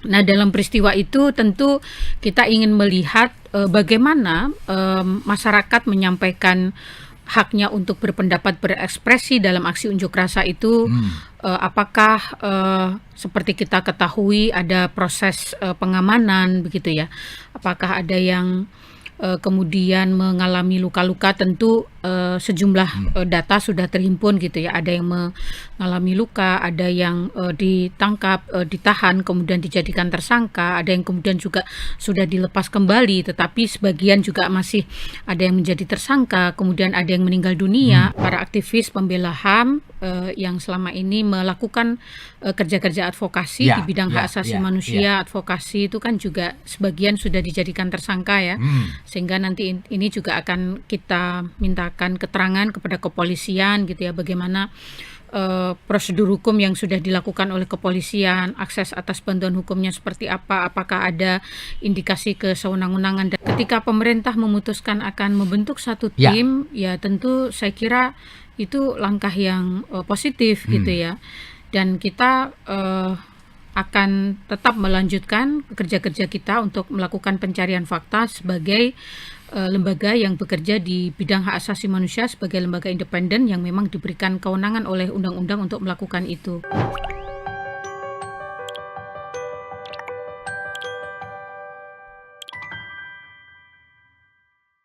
Nah, dalam peristiwa itu tentu kita ingin melihat bagaimana masyarakat menyampaikan haknya untuk berpendapat, berekspresi dalam aksi unjuk rasa itu, Hmm. apakah seperti kita ketahui ada proses pengamanan begitu ya? Apakah ada yang kemudian mengalami luka-luka? Tentu sejumlah data sudah terhimpun gitu ya. Ada yang mengalami luka, ada yang ditangkap, ditahan, kemudian dijadikan tersangka, ada yang kemudian juga sudah dilepas kembali, tetapi sebagian juga masih ada yang menjadi tersangka, kemudian ada yang meninggal dunia. Para aktivis pembela HAM yang selama ini melakukan kerja-kerja advokasi di bidang hak asasi manusia, advokasi itu kan juga sebagian sudah dijadikan tersangka ya. Sehingga nanti ini juga akan kita mintakan keterangan kepada kepolisian gitu ya, bagaimana prosedur hukum yang sudah dilakukan oleh kepolisian, akses atas bantuan hukumnya seperti apa, apakah ada indikasi kesewenang-wenangan. Dan ketika pemerintah memutuskan akan membentuk satu tim, ya tentu saya kira itu langkah yang positif gitu ya. Dan kita akan tetap melanjutkan kerja-kerja kita untuk melakukan pencarian fakta sebagai lembaga yang bekerja di bidang hak asasi manusia, sebagai lembaga independen yang memang diberikan kewenangan oleh undang-undang untuk melakukan itu.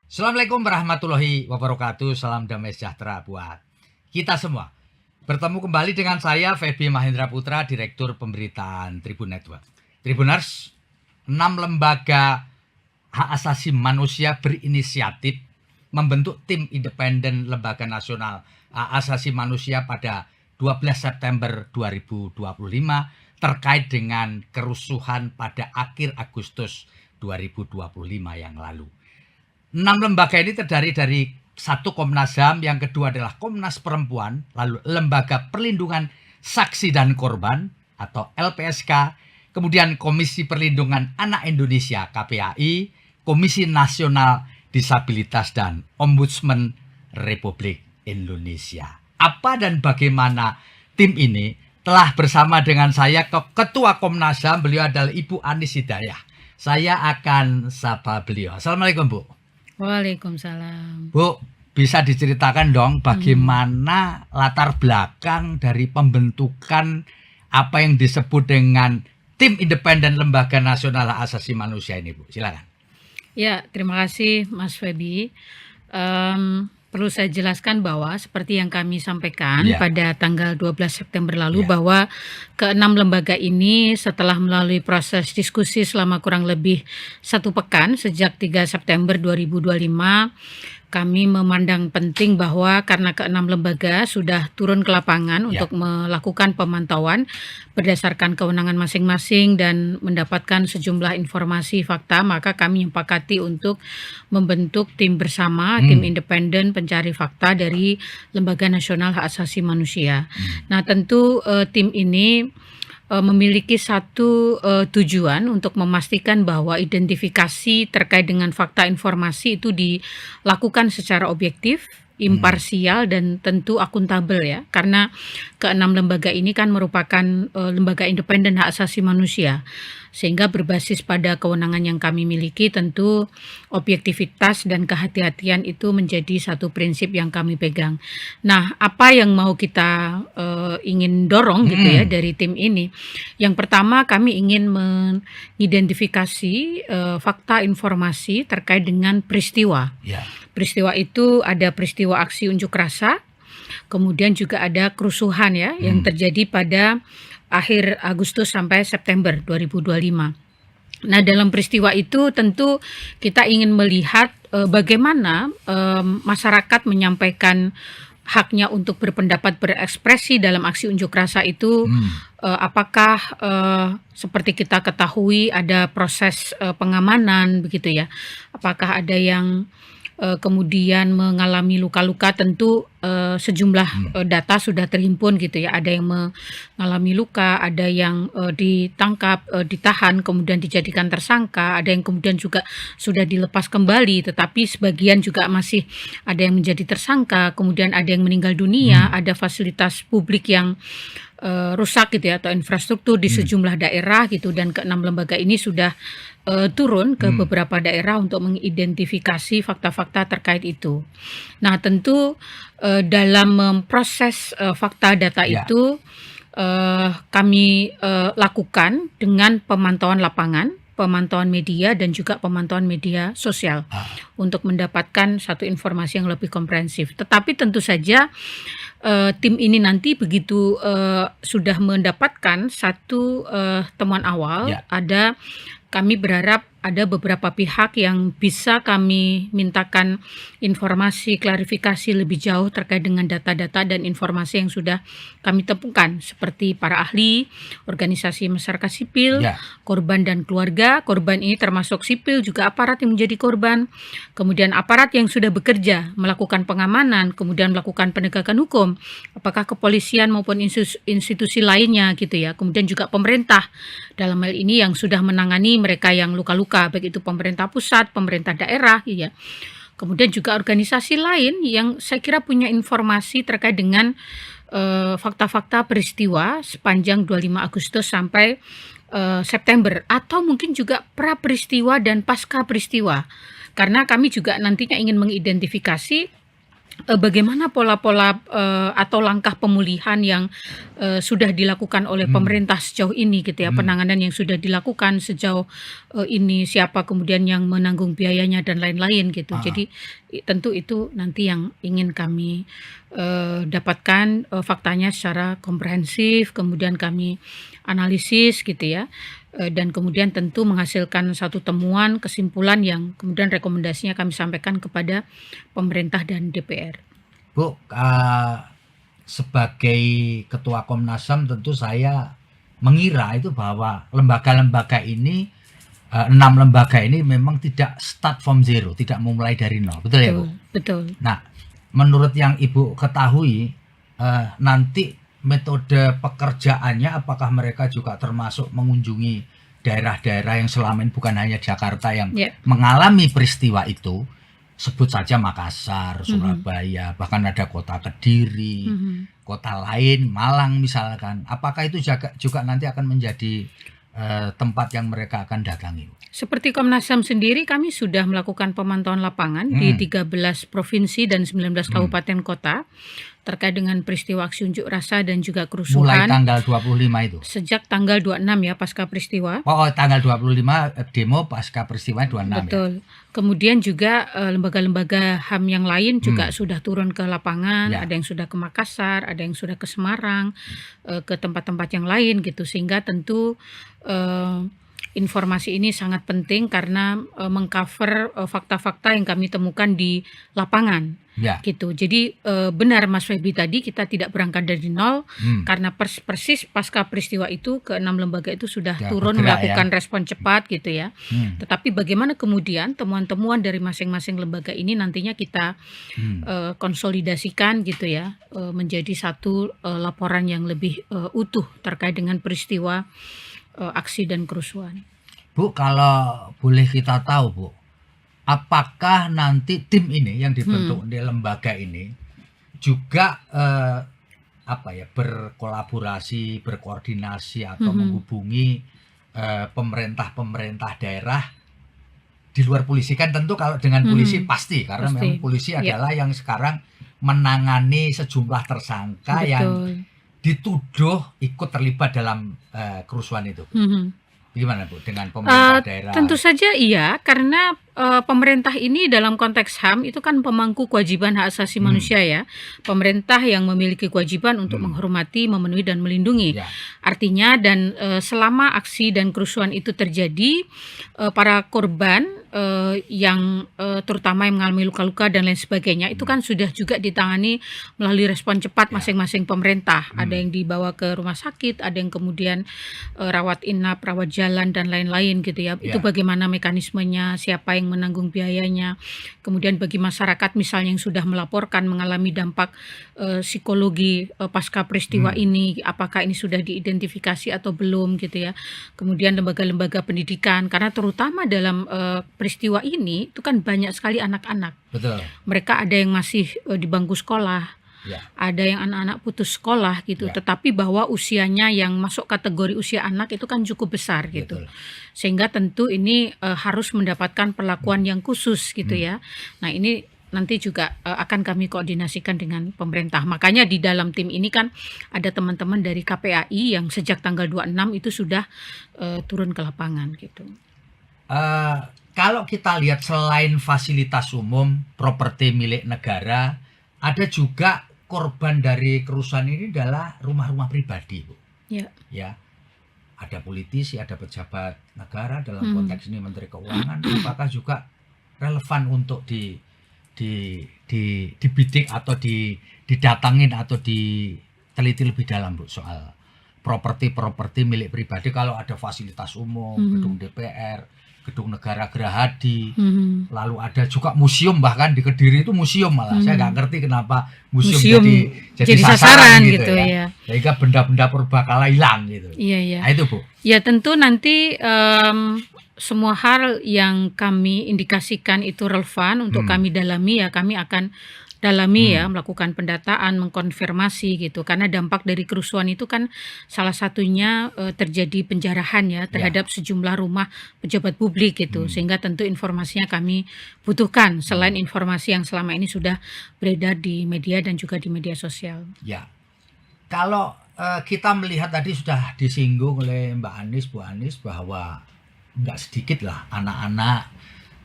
Assalamualaikum warahmatullahi wabarakatuh. Salam damai sejahtera buat kita semua. Bertemu kembali dengan saya Feby Mahendra Putra, Direktur Pemberitaan Tribun Network. Tribuners, 6 lembaga hak asasi manusia berinisiatif membentuk tim independen Lembaga Nasional Hak Asasi Manusia pada 12 September 2025 terkait dengan kerusuhan pada akhir Agustus 2025 yang lalu. 6 lembaga ini terdiri dari satu Komnas HAM, yang kedua adalah Komnas Perempuan, lalu Lembaga Perlindungan Saksi dan Korban atau LPSK, kemudian Komisi Perlindungan Anak Indonesia KPAI, Komisi Nasional Disabilitas dan Ombudsman Republik Indonesia. Apa dan bagaimana tim ini? Telah bersama dengan saya Ketua Komnas HAM, beliau adalah Ibu Anis Hidayah. Saya akan sapa beliau. Assalamualaikum, Bu. Waalaikumsalam. Bu, bisa diceritakan dong bagaimana latar belakang dari pembentukan apa yang disebut dengan tim independen Lembaga Nasional Hak Asasi Manusia ini, Bu? Silakan. Ya, terima kasih Mas Feby. Perlu saya jelaskan bahwa seperti yang kami sampaikan pada tanggal 12 September lalu, bahwa ke-6 lembaga ini setelah melalui proses diskusi selama kurang lebih 1 pekan sejak 3 September 2025, kami memandang penting bahwa karena ke-6 lembaga sudah turun ke lapangan untuk melakukan pemantauan berdasarkan kewenangan masing-masing dan mendapatkan sejumlah informasi fakta, maka kami menyepakati untuk membentuk tim bersama, tim independen pencari fakta dari Lembaga Nasional Hak Asasi Manusia. Nah, tentu tim ini memiliki satu tujuan untuk memastikan bahwa identifikasi terkait dengan fakta informasi itu dilakukan secara objektif, imparsial, dan tentu akuntabel ya, karena ke-6 lembaga ini kan merupakan lembaga independen hak asasi manusia, sehingga berbasis pada kewenangan yang kami miliki, tentu objektivitas dan kehati-hatian itu menjadi satu prinsip yang kami pegang. Nah, apa yang mau kita ingin dorong gitu ya dari tim ini? Yang pertama, kami ingin mengidentifikasi fakta informasi terkait dengan peristiwa. Peristiwa itu ada peristiwa aksi unjuk rasa, kemudian juga ada kerusuhan ya yang terjadi pada akhir Agustus sampai September 2025. Nah, dalam peristiwa itu tentu kita ingin melihat bagaimana masyarakat menyampaikan haknya untuk berpendapat, berekspresi dalam aksi unjuk rasa itu, apakah seperti kita ketahui ada proses pengamanan begitu ya, apakah ada yang kemudian mengalami luka-luka? Tentu sejumlah data sudah terhimpun gitu ya. Ada yang mengalami luka, ada yang ditangkap, ditahan, kemudian dijadikan tersangka, ada yang kemudian juga sudah dilepas kembali, tetapi sebagian juga masih ada yang menjadi tersangka, kemudian ada yang meninggal dunia, ada fasilitas publik yang rusak gitu ya, atau infrastruktur di sejumlah daerah gitu, dan keenam lembaga ini sudah turun ke beberapa daerah untuk mengidentifikasi fakta-fakta terkait itu. Nah, tentu dalam memproses fakta data Ya. itu kami lakukan dengan pemantauan lapangan, pemantauan media, dan juga pemantauan media sosial untuk mendapatkan satu informasi yang lebih komprehensif. Tetapi tentu saja tim ini nanti begitu sudah mendapatkan satu temuan awal, Ya. kami berharap ada beberapa pihak yang bisa kami mintakan informasi, klarifikasi lebih jauh terkait dengan data-data dan informasi yang sudah kami temukan, seperti para ahli, organisasi masyarakat sipil, Ya. korban dan keluarga. Korban ini termasuk sipil, juga aparat yang menjadi korban, kemudian aparat yang sudah bekerja melakukan pengamanan, kemudian melakukan penegakan hukum, apakah kepolisian maupun institusi lainnya gitu ya, kemudian juga pemerintah dalam hal ini yang sudah menangani mereka yang luka-luka, baik itu pemerintah pusat, pemerintah daerah ya. Kemudian juga organisasi lain yang saya kira punya informasi terkait dengan fakta-fakta peristiwa sepanjang 25 Agustus sampai September, atau mungkin juga pra peristiwa dan pasca peristiwa. Karena kami juga nantinya ingin mengidentifikasi bagaimana pola-pola atau langkah pemulihan yang sudah dilakukan oleh pemerintah sejauh ini gitu ya, penanganan yang sudah dilakukan sejauh ini, siapa kemudian yang menanggung biayanya dan lain-lain gitu. Jadi tentu itu nanti yang ingin kami dapatkan faktanya secara komprehensif, kemudian kami analisis gitu ya, dan kemudian tentu menghasilkan satu temuan, kesimpulan yang kemudian rekomendasinya kami sampaikan kepada pemerintah dan DPR. Bu, sebagai Ketua Komnas HAM tentu saya mengira itu bahwa lembaga-lembaga ini, 6 lembaga ini memang tidak start from zero, tidak memulai dari nol. Betul ya, Bu? Betul. Nah, menurut yang Ibu ketahui, nanti metode pekerjaannya apakah mereka juga termasuk mengunjungi daerah-daerah yang selama ini bukan hanya Jakarta yang mengalami peristiwa itu, sebut saja Makassar, Surabaya, bahkan ada kota Kediri, kota lain, Malang misalkan. Apakah itu juga nanti akan menjadi tempat yang mereka akan datangi? Seperti Komnas HAM sendiri, kami sudah melakukan pemantauan lapangan di 13 provinsi dan 19 kabupaten kota terkait dengan peristiwa aksi unjuk rasa dan juga kerusuhan. Mulai tanggal 25 itu? Sejak tanggal 26 ya, pasca peristiwa. Oh, tanggal 25 demo pasca peristiwa 26. Betul. Ya? Kemudian juga lembaga-lembaga HAM yang lain juga sudah turun ke lapangan, ada yang sudah ke Makassar, ada yang sudah ke Semarang, ke tempat-tempat yang lain gitu, sehingga tentu informasi ini sangat penting karena mengcover fakta-fakta yang kami temukan di lapangan. Gitu. Jadi benar Mas Feby tadi, kita tidak berangkat dari nol, karena persis pasca peristiwa itu ke-6 lembaga itu sudah turun melakukan respon cepat gitu ya. Tetapi bagaimana kemudian temuan-temuan dari masing-masing lembaga ini nantinya kita konsolidasikan gitu ya, menjadi satu laporan yang lebih utuh terkait dengan peristiwa aksi dan kerusuhan. Bu, kalau boleh kita tahu, Bu, apakah nanti tim ini yang dibentuk di lembaga ini juga berkolaborasi, berkoordinasi atau menghubungi pemerintah-pemerintah daerah di luar polisi? Kan tentu kalau dengan polisi pasti, karena memang polisi adalah yang sekarang menangani sejumlah tersangka yang dituduh ikut terlibat dalam kerusuhan itu. Gimana Bu dengan pemerintah daerah? Tentu saja iya, karena pemerintah ini dalam konteks HAM itu kan pemangku kewajiban hak asasi manusia ya. Pemerintah yang memiliki kewajiban untuk menghormati, memenuhi dan melindungi. Artinya, dan selama aksi dan kerusuhan itu terjadi, para korban yang terutama yang mengalami luka-luka dan lain sebagainya itu kan sudah juga ditangani melalui respon cepat Ya. masing-masing pemerintah. Ada yang dibawa ke rumah sakit, ada yang kemudian rawat inap, rawat jalan dan lain-lain gitu ya. Itu Ya. bagaimana mekanismenya, siapa yang menanggung biayanya. Kemudian bagi masyarakat misalnya yang sudah melaporkan mengalami dampak psikologi pasca peristiwa ini, apakah ini sudah diidentifikasi atau belum gitu ya. Kemudian lembaga-lembaga pendidikan, karena terutama dalam peristiwa ini itu kan banyak sekali anak-anak. Betul. Mereka ada yang masih di bangku sekolah, Ya. ada yang anak-anak putus sekolah gitu, Ya. tetapi bahwa usianya yang masuk kategori usia anak itu kan cukup besar gitu. Betul. Sehingga tentu ini harus mendapatkan perlakuan yang khusus gitu ya. Nah, ini nanti juga akan kami koordinasikan dengan pemerintah. Makanya di dalam tim ini kan ada teman-teman dari KPAI yang sejak tanggal 26 itu sudah turun ke lapangan gitu. Kalau kita lihat selain fasilitas umum, properti milik negara, ada juga korban dari kerusuhan ini adalah rumah-rumah pribadi, Bu. Ya. Ya. Ada politisi, ada pejabat negara, dalam konteks ini Menteri Keuangan, apakah juga relevan untuk dibidik atau didatangin atau diteliti lebih dalam, Bu, soal properti milik pribadi. Kalau ada fasilitas umum, gedung DPR, gedung negara Gerahadi, lalu ada juga museum, bahkan di Kediri itu museum malah. Saya nggak ngerti kenapa museum jadi sasaran gitu ya. Sehingga benda-benda purbakala hilang gitu. Iya. Nah, itu, Bu. Ya tentu nanti semua hal yang kami indikasikan itu relevan untuk kami dalami ya, kami akan dalami ya, melakukan pendataan, mengkonfirmasi gitu. Karena dampak dari kerusuhan itu kan salah satunya terjadi penjarahan ya terhadap sejumlah rumah pejabat publik gitu. Sehingga tentu informasinya kami butuhkan selain informasi yang selama ini sudah beredar di media dan juga di media sosial. Ya. Kalau kita melihat tadi sudah disinggung oleh Mbak Anis, Bu Anis, bahwa nggak sedikit lah anak-anak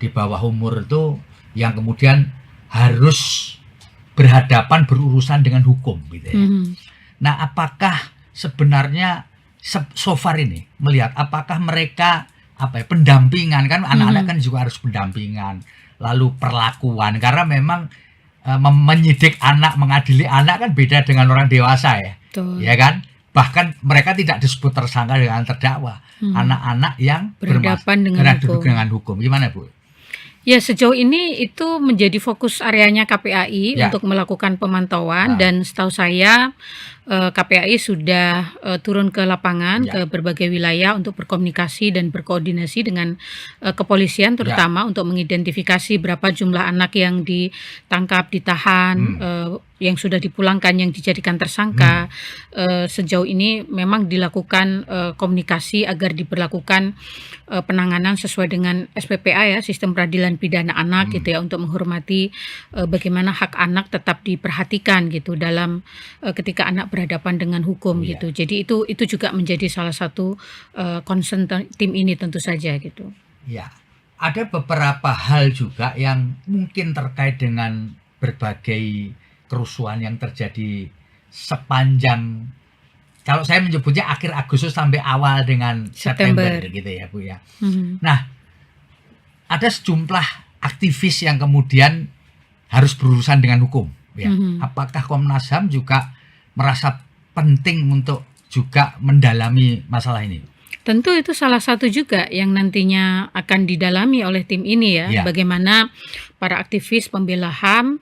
di bawah umur itu yang kemudian harus berhadapan berurusan dengan hukum gitu ya. Nah, apakah sebenarnya so far ini melihat apakah mereka pendampingan, kan anak-anak kan juga harus pendampingan, lalu perlakuan, karena memang menyidik anak, mengadili anak kan beda dengan orang dewasa ya. Betul. Ya kan? Bahkan mereka tidak disebut tersangka dengan terdakwa. Anak-anak yang berhadapan dengan hukum. Gimana, Bu? Ya, sejauh ini itu menjadi fokus areanya KPAI untuk melakukan pemantauan dan setahu saya KPAI sudah turun ke lapangan ke berbagai wilayah untuk berkomunikasi dan berkoordinasi dengan kepolisian terutama untuk mengidentifikasi berapa jumlah anak yang ditangkap, ditahan, yang sudah dipulangkan, yang dijadikan tersangka. Sejauh ini memang dilakukan komunikasi agar diberlakukan penanganan sesuai dengan SPPA ya, Sistem Peradilan Pidana Anak gitu ya, untuk menghormati bagaimana hak anak tetap diperhatikan gitu dalam ketika anak berhadapan dengan hukum gitu. Jadi itu juga menjadi salah satu concern tim ini tentu saja gitu. Ya. Ada beberapa hal juga yang mungkin terkait dengan berbagai kerusuhan yang terjadi sepanjang, kalau saya menyebutnya akhir Agustus sampai awal dengan September gitu ya, Bu ya. Nah, ada sejumlah aktivis yang kemudian harus berurusan dengan hukum ya. Apakah Komnas HAM juga merasa penting untuk juga mendalami masalah ini? Tentu itu salah satu juga yang nantinya akan didalami oleh tim ini ya. Bagaimana para aktivis pembela HAM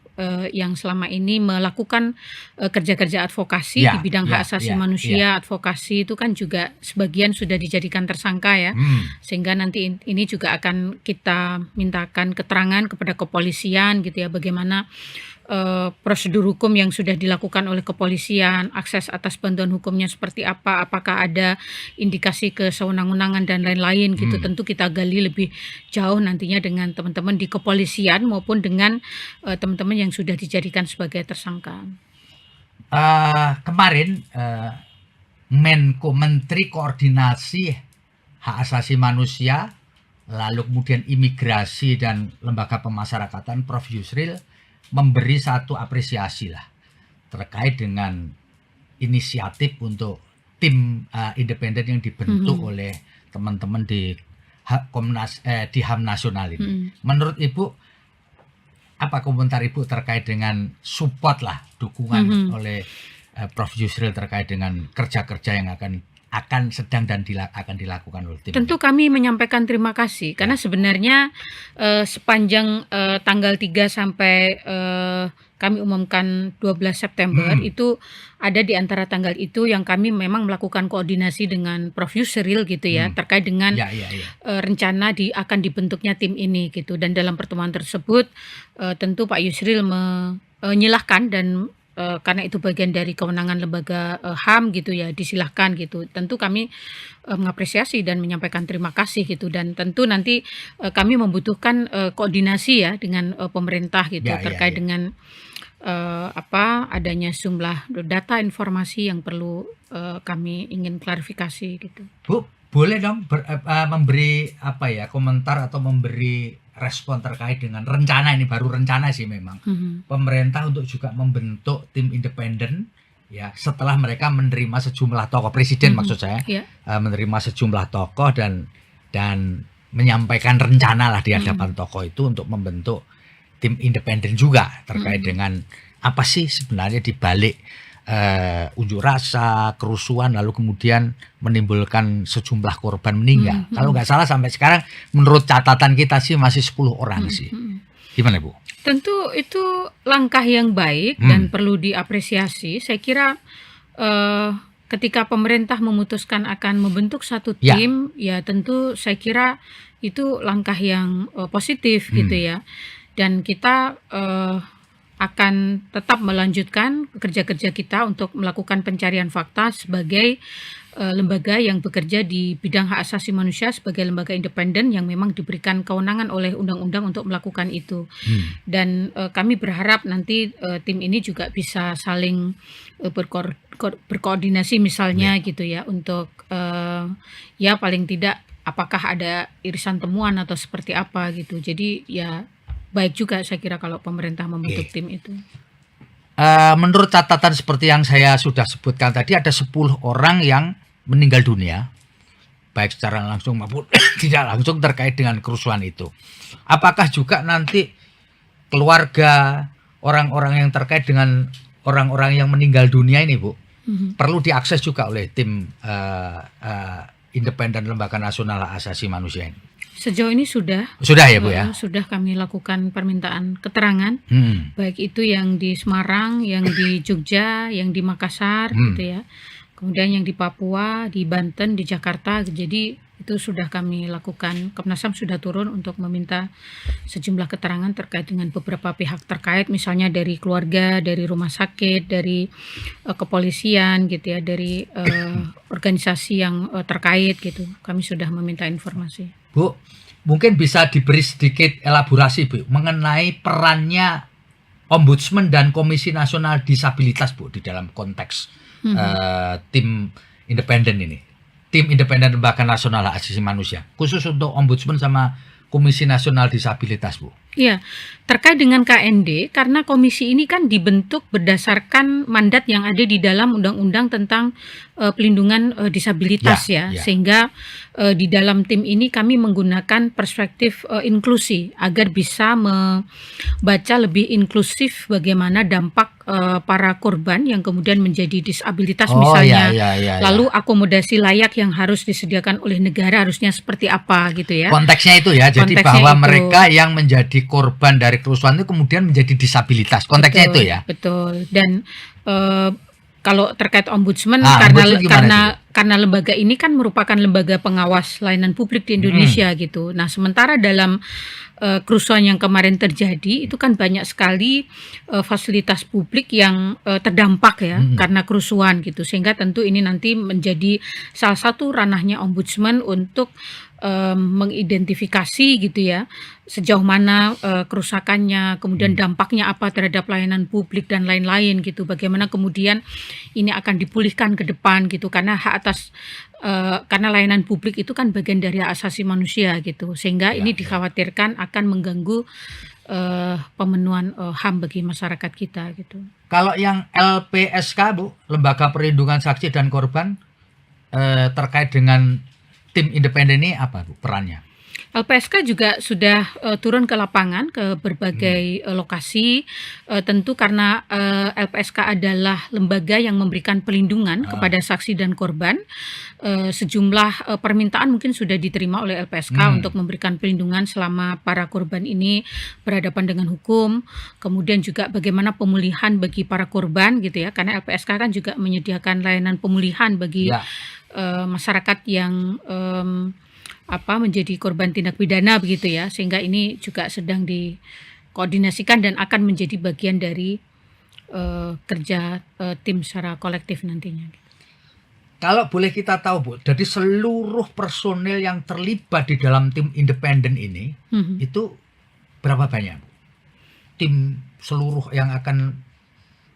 yang selama ini melakukan kerja-kerja advokasi di bidang hak asasi manusia, advokasi itu kan juga sebagian sudah dijadikan tersangka ya. Sehingga nanti ini juga akan kita mintakan keterangan kepada kepolisian gitu ya, bagaimana prosedur hukum yang sudah dilakukan oleh kepolisian, akses atas bantuan hukumnya seperti apa, apakah ada indikasi kesewenang-wenangan dan lain-lain gitu. Tentu kita gali lebih jauh nantinya dengan teman-teman di kepolisian maupun dengan teman-teman yang sudah dijadikan sebagai tersangka. Kemarin Menko, Menteri Koordinasi Hak Asasi Manusia, lalu kemudian Imigrasi dan Lembaga Pemasyarakatan, Prof. Yusril memberi satu apresiasi lah terkait dengan inisiatif untuk tim independen yang dibentuk oleh teman-teman di di HAM nasional ini. Mm. Menurut Ibu, apa komentar Ibu terkait dengan support lah, dukungan oleh Prof. Yusril terkait dengan kerja-kerja yang akan sedang dan akan dilakukan oleh tim? Tentu kami menyampaikan terima kasih karena sebenarnya sepanjang tanggal 3 sampai kami umumkan 12 September itu ada di antara tanggal itu yang kami memang melakukan koordinasi dengan Prof. Yusril gitu ya terkait dengan rencana akan dibentuknya tim ini gitu, dan dalam pertemuan tersebut tentu Pak Yusril menyilahkan dan karena itu bagian dari kewenangan lembaga HAM gitu ya, disilahkan gitu. Tentu kami mengapresiasi dan menyampaikan terima kasih gitu, dan tentu nanti kami membutuhkan koordinasi ya dengan pemerintah gitu terkait dengan adanya jumlah data informasi yang perlu kami ingin klarifikasi gitu. Bu, boleh dong memberi komentar atau memberi respon terkait dengan rencana ini, baru rencana sih memang, pemerintah untuk juga membentuk tim independen ya setelah mereka menerima sejumlah tokoh, presiden maksud saya, menerima sejumlah tokoh dan menyampaikan rencana lah di hadapan tokoh itu untuk membentuk tim independen juga terkait dengan apa sih sebenarnya di balik unjuk rasa, kerusuhan, lalu kemudian menimbulkan sejumlah korban meninggal. Kalau nggak salah sampai sekarang menurut catatan kita sih masih 10 orang sih. Gimana Bu? Tentu itu langkah yang baik dan perlu diapresiasi. Saya kira ketika pemerintah memutuskan akan membentuk satu tim, ya tentu saya kira itu langkah yang positif gitu ya. Dan kita akan tetap melanjutkan kerja-kerja kita untuk melakukan pencarian fakta sebagai lembaga yang bekerja di bidang hak asasi manusia, sebagai lembaga independen yang memang diberikan kewenangan oleh undang-undang untuk melakukan itu. Dan kami berharap nanti tim ini juga bisa saling berkoordinasi misalnya gitu ya, untuk ya paling tidak apakah ada irisan temuan atau seperti apa gitu. Jadi ya baik juga saya kira kalau pemerintah membentuk tim itu. Menurut catatan seperti yang saya sudah sebutkan tadi, ada 10 orang yang meninggal dunia, baik secara langsung maupun tidak langsung terkait dengan kerusuhan itu. Apakah juga nanti keluarga orang-orang yang terkait dengan orang-orang yang meninggal dunia ini, Bu, perlu diakses juga oleh tim independen Lembaga Nasional Hak Asasi Manusia ini? Sejauh ini sudah ya Bu ya? Sudah kami lakukan permintaan keterangan, baik itu yang di Semarang, yang di Jogja, yang di Makassar gitu ya, kemudian yang di Papua, di Banten, di Jakarta. Jadi itu sudah kami lakukan. Komnas HAM sudah turun untuk meminta sejumlah keterangan terkait dengan beberapa pihak terkait, misalnya dari keluarga, dari rumah sakit, dari kepolisian gitu ya, dari organisasi yang terkait gitu. Kami sudah meminta informasi. Bu, mungkin bisa diberi sedikit elaborasi Bu mengenai perannya Ombudsman dan Komisi Nasional Disabilitas Bu di dalam konteks tim independen ini, tim independen Lembaga Nasional Hak Asasi Manusia, khusus untuk Ombudsman sama Komisi Nasional Disabilitas Bu. Iya, terkait dengan KND, karena komisi ini kan dibentuk berdasarkan mandat yang ada di dalam Undang-Undang tentang pelindungan disabilitas ya. Sehingga di dalam tim ini kami menggunakan perspektif inklusi agar bisa membaca lebih inklusif bagaimana dampak para korban yang kemudian menjadi disabilitas misalnya. Lalu akomodasi layak yang harus disediakan oleh negara harusnya seperti apa gitu ya. Konteksnya itu ya, jadi bahwa mereka yang menjadi korban dari kerusuhan itu kemudian menjadi disabilitas. Konteksnya itu ya. Betul. Dan kalau terkait ombudsman, karena lembaga ini kan merupakan lembaga pengawas layanan publik di Indonesia gitu. Nah, sementara dalam kerusuhan yang kemarin terjadi itu kan banyak sekali fasilitas publik yang terdampak ya karena kerusuhan gitu. Sehingga tentu ini nanti menjadi salah satu ranahnya ombudsman untuk mengidentifikasi gitu ya, sejauh mana kerusakannya, kemudian dampaknya apa terhadap layanan publik dan lain-lain gitu. Bagaimana kemudian ini akan dipulihkan ke depan gitu, karena karena layanan publik itu kan bagian dari hak asasi manusia gitu, sehingga ini dikhawatirkan akan mengganggu pemenuhan HAM bagi masyarakat kita gitu. Kalau yang LPSK Bu, Lembaga Perlindungan Saksi dan Korban, terkait dengan tim independen ini apa Bu perannya? LPSK juga sudah turun ke lapangan ke berbagai lokasi, tentu karena LPSK adalah lembaga yang memberikan pelindungan kepada saksi dan korban. Sejumlah permintaan mungkin sudah diterima oleh LPSK untuk memberikan pelindungan selama para korban ini berhadapan dengan hukum, kemudian juga bagaimana pemulihan bagi para korban gitu ya, karena LPSK kan juga menyediakan layanan pemulihan bagi Ya. masyarakat yang menjadi korban tindak pidana begitu ya, sehingga ini juga sedang dikoordinasikan dan akan menjadi bagian dari kerja tim secara kolektif nantinya. Kalau boleh kita tahu Bu, dari seluruh personil yang terlibat di dalam tim independen ini, itu berapa banyak Bu? Tim seluruh yang akan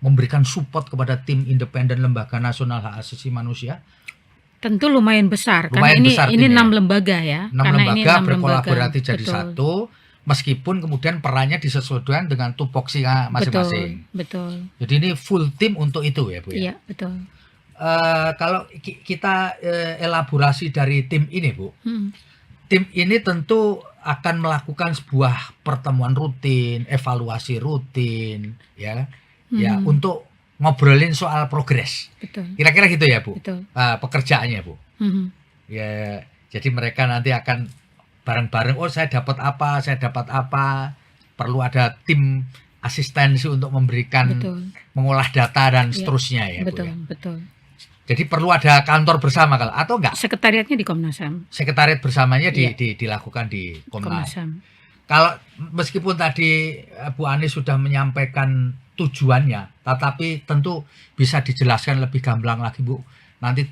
memberikan support kepada tim independen Lembaga Nasional Hak Asasi Manusia? Tentu lumayan besar, Lumayan karena besar ini tim ya? 6 lembaga ya. 6 Karena ini lembaga 6 berkolaborasi jadi betul. satu, meskipun kemudian perannya disesuaikan dengan tupoksinya masing-masing. Betul. Jadi ini full tim untuk itu ya Bu ya? Iya, betul. Kalau kita elaborasi dari tim ini Bu, tim ini tentu akan melakukan sebuah pertemuan rutin, evaluasi rutin, ya, ya untuk ngobrolin soal progres. Betul. Kira-kira gitu ya Bu, Betul. pekerjaannya Bu. Ya, jadi mereka nanti akan bareng-bareng. Oh, saya dapat apa, perlu ada tim asistensi untuk memberikan, Betul. mengolah data dan Iya. seterusnya ya Bu. Betul, Ya. betul. Jadi perlu ada kantor bersama kalau atau enggak? Sekretariatnya di Komnas HAM. Sekretariat bersamanya Iya. dilakukan di Komnas. Komnas HAM. Kalau meskipun tadi Bu Anis sudah menyampaikan tujuannya, tetapi tentu bisa dijelaskan lebih gamblang lagi Bu. Nanti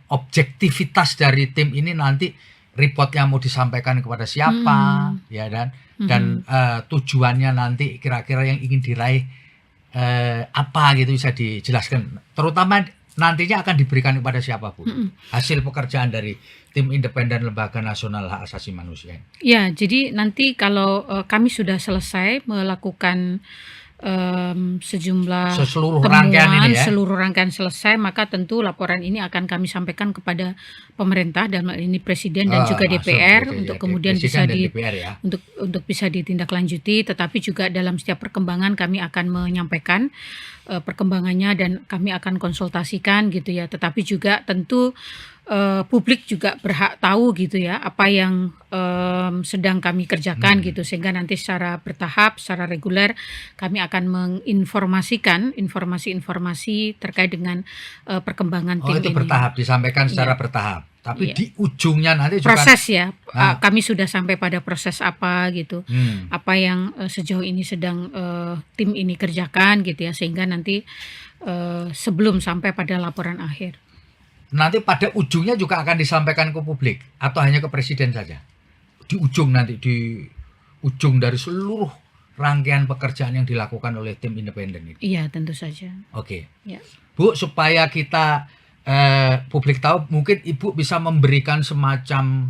objektivitas dari tim ini nanti reportnya mau disampaikan kepada siapa, ya dan tujuannya nanti kira-kira yang ingin diraih apa gitu bisa dijelaskan. Terutama nantinya akan diberikan kepada siapa Bu? Hasil pekerjaan dari tim independen Lembaga Nasional Hak Asasi Manusia. Ya, jadi nanti kalau kami sudah selesai melakukan sejumlah Seluruh rangkaian ini ya. seluruh rangkaian selesai, maka tentu laporan ini akan kami sampaikan kepada pemerintah dan ini Presiden dan juga langsung DPR gitu ya, untuk kemudian Presiden bisa dan DPR ya. untuk bisa ditindaklanjuti, tetapi juga dalam setiap perkembangan kami akan menyampaikan perkembangannya dan kami akan konsultasikan gitu ya. Tetapi juga tentu publik juga berhak tahu gitu ya apa yang sedang kami kerjakan gitu, sehingga nanti secara bertahap, secara reguler kami akan menginformasikan informasi-informasi terkait dengan perkembangan tim itu ini. bertahap, disampaikan secara Iya. bertahap. Tapi Iya. di ujungnya nanti juga Proses ya, Ah. kami sudah sampai pada proses apa gitu, apa yang sejauh ini sedang tim ini kerjakan gitu ya, sehingga nanti sebelum sampai pada laporan akhir. nanti pada ujungnya juga akan disampaikan ke publik atau hanya ke Presiden saja? Di ujung nanti, di ujung dari seluruh rangkaian pekerjaan yang dilakukan oleh tim independen ini. Iya, tentu saja. Oke. Ya. Bu, supaya kita publik tahu, mungkin Ibu bisa memberikan semacam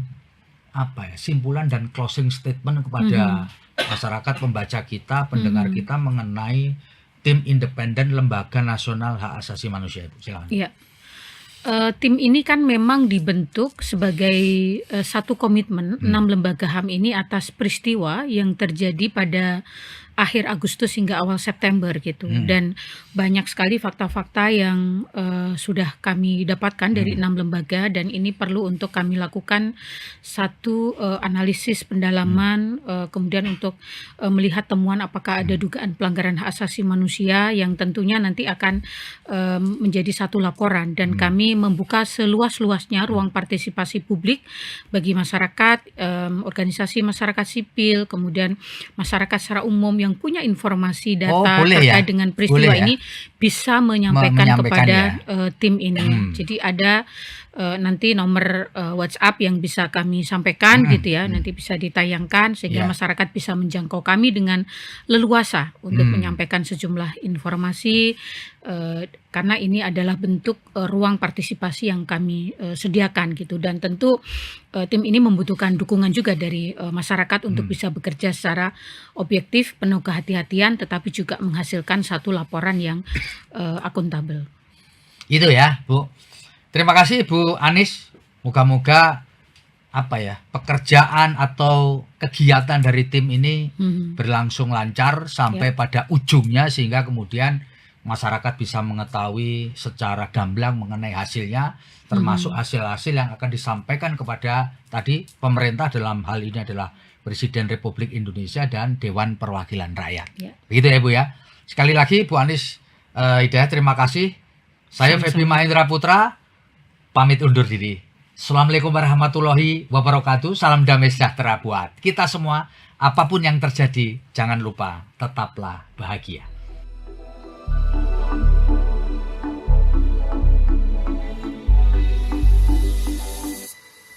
simpulan dan closing statement kepada masyarakat, pembaca kita, pendengar kita mengenai tim independen Lembaga Nasional Hak Asasi Manusia. Ibu, silakan. Iya. Tim ini kan memang dibentuk sebagai satu komitmen 6 lembaga HAM ini atas peristiwa yang terjadi pada akhir Agustus hingga awal September gitu, dan banyak sekali fakta-fakta yang sudah kami dapatkan dari 6 lembaga, dan ini perlu untuk kami lakukan satu analisis pendalaman, kemudian untuk melihat temuan apakah ada dugaan pelanggaran hak asasi manusia yang tentunya nanti akan menjadi satu laporan, dan kami membuka seluas-luasnya ruang partisipasi publik bagi masyarakat, organisasi masyarakat sipil, kemudian masyarakat secara umum yang punya informasi data boleh ya? terkait dengan peristiwa Boleh ya? ini bisa menyampaikan kepada tim ini. Jadi ada nanti nomor WhatsApp yang bisa kami sampaikan gitu ya, nanti bisa ditayangkan sehingga Ya. masyarakat bisa menjangkau kami dengan leluasa untuk menyampaikan sejumlah informasi, karena ini adalah bentuk ruang partisipasi yang kami sediakan gitu, dan tentu tim ini membutuhkan dukungan juga dari masyarakat untuk bisa bekerja secara objektif, penuh kehati-hatian, tetapi juga menghasilkan satu laporan yang akuntabel. Itu ya, Bu. Terima kasih Bu Anis. Moga-moga pekerjaan atau kegiatan dari tim ini Mhm. berlangsung lancar sampai pada ujungnya, sehingga kemudian masyarakat bisa mengetahui secara gamblang mengenai hasilnya, termasuk hasil-hasil yang akan disampaikan kepada tadi pemerintah, dalam hal ini adalah Presiden Republik Indonesia dan Dewan Perwakilan Rakyat. Ya. Begitu ya Bu ya. Sekali lagi Bu Anies Hidayah, terima kasih. Saya Feby Mahendra Putra pamit undur diri. Assalamualaikum warahmatullahi wabarakatuh. Salam damai sejahtera buat kita semua. Apapun yang terjadi, jangan lupa tetaplah bahagia.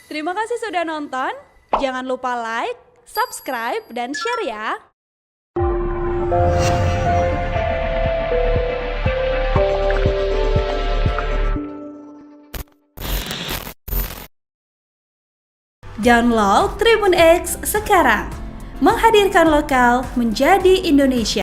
Terima kasih sudah nonton. Jangan lupa like, subscribe, dan share ya. Download Tribun X sekarang. Menghadirkan lokal menjadi Indonesia.